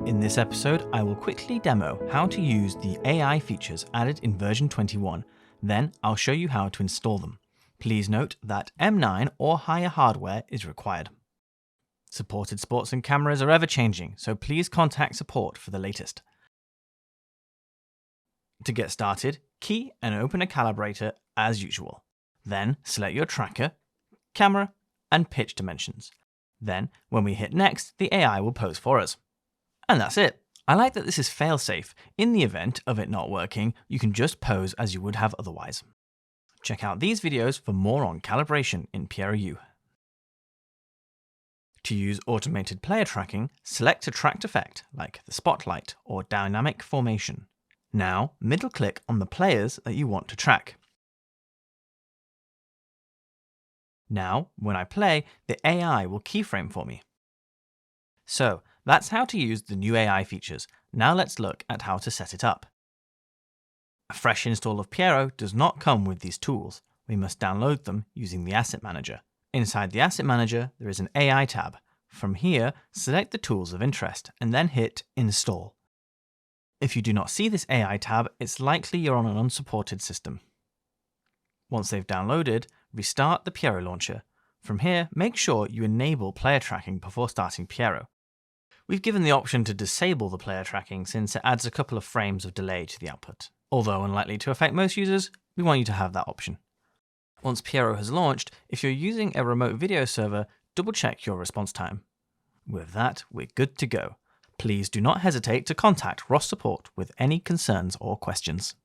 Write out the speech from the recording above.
In this episode, I will quickly demo how to use the AI features added in version 21. Then I'll show you how to install them. Please note that M9 or higher hardware is required. Supported sports and cameras are ever changing, so please contact support for the latest. To get started, key and open a calibrator as usual. Then select your tracker, camera, and pitch dimensions. Then, when we hit next, the AI will pose for us. And that's it. I like that this is fail-safe. In the event of it not working, you can just pose as you would have otherwise. Check out these videos for more on calibration in PIERO V21. To use automated player tracking, select a tracked effect like the spotlight or dynamic formation. Now, middle-click on the players that you want to track. Now, when I play, the AI will keyframe for me. So, that's how to use the new AI features. Now let's look at how to set it up. A fresh install of PIERO does not come with these tools. We must download them using the Asset Manager. Inside the Asset Manager, there is an AI tab. From here, select the tools of interest and then hit Install. If you do not see this AI tab, it's likely you're on an unsupported system. Once they've downloaded, restart the PIERO launcher. From here, make sure you enable player tracking before starting PIERO. We've given the option to disable the player tracking since it adds a couple of frames of delay to the output. Although unlikely to affect most users, we want you to have that option. Once PIERO has launched, if you're using a remote video server, double-check your response time. With that, we're good to go. Please do not hesitate to contact ROS support with any concerns or questions.